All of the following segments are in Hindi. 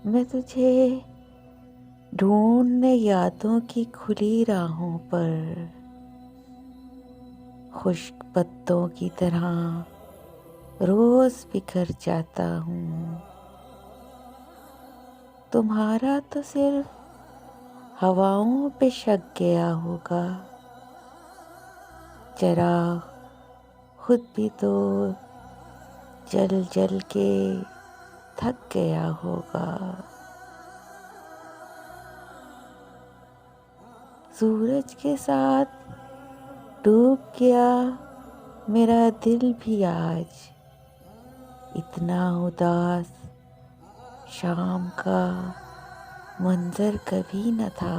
मैं तुझे ढूंढने यादों की खुली राहों पर खुश्क पत्तों की तरह रोज बिखर जाता हूँ। तुम्हारा तो सिर्फ हवाओं पे शक गया होगा, चिराग खुद भी तो जल जल के थक गया होगा। सूरज के साथ डूब गया मेरा दिल भी आज, इतना उदास शाम का मंजर कभी न था।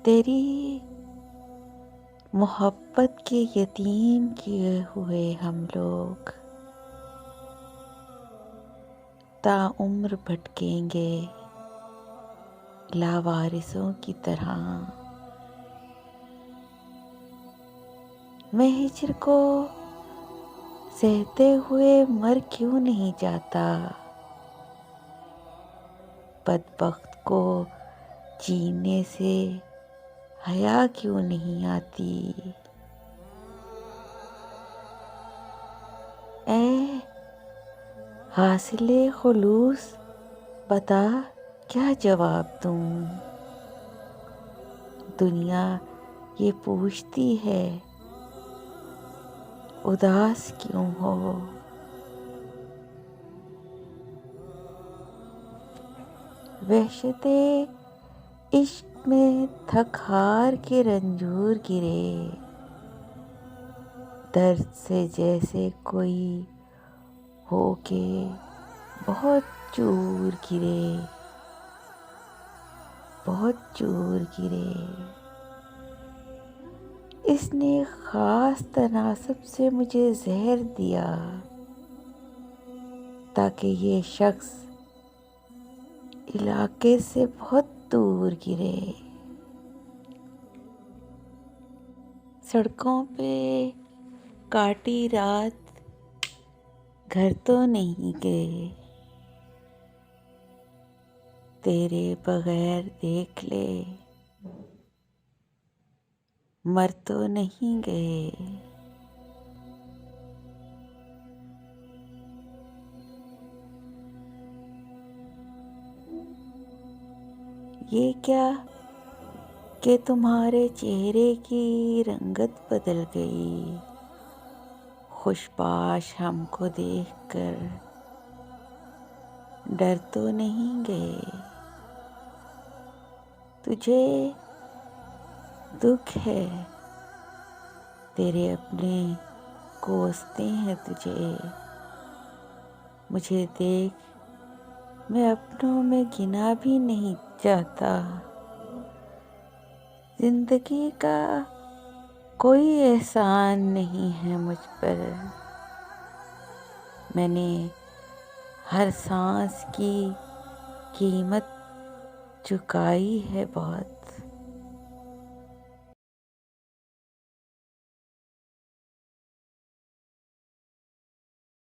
तेरी मोहब्बत के यतीम किए हुए हम लोग ताउम्र भटकेंगे लावारिसों की तरह। मैं हिज्र को सहते हुए मर क्यों नहीं जाता, बदबख्त को जीने से हया क्यों नहीं आती। ऐ हासिले खुलूस बता क्या जवाब दूं। दुनिया ये पूछती है उदास क्यों हो। वहशते इश्क में थक हार के रंजूर गिरे, दर्द से जैसे कोई होके बहुत चूर गिरे, बहुत चूर गिरे। इसने खास तनासब से मुझे जहर दिया ताकि ये शख्स इलाके से बहुत दूर गिरे। सड़कों पे काटी रात घर तो नहीं गए, तेरे बगैर देख ले मर तो नहीं गए। ये क्या कि तुम्हारे चेहरे की रंगत बदल गई, खुशबाश हमको देखकर डर तो नहीं गए। तुझे दुख है, तेरे अपने कोसते हैं तुझे। मुझे देख मैं अपनों में गिना भी नहीं चाहता। जिंदगी का कोई एहसान नहीं है मुझ पर, मैंने हर सांस की कीमत चुकाई है बहुत।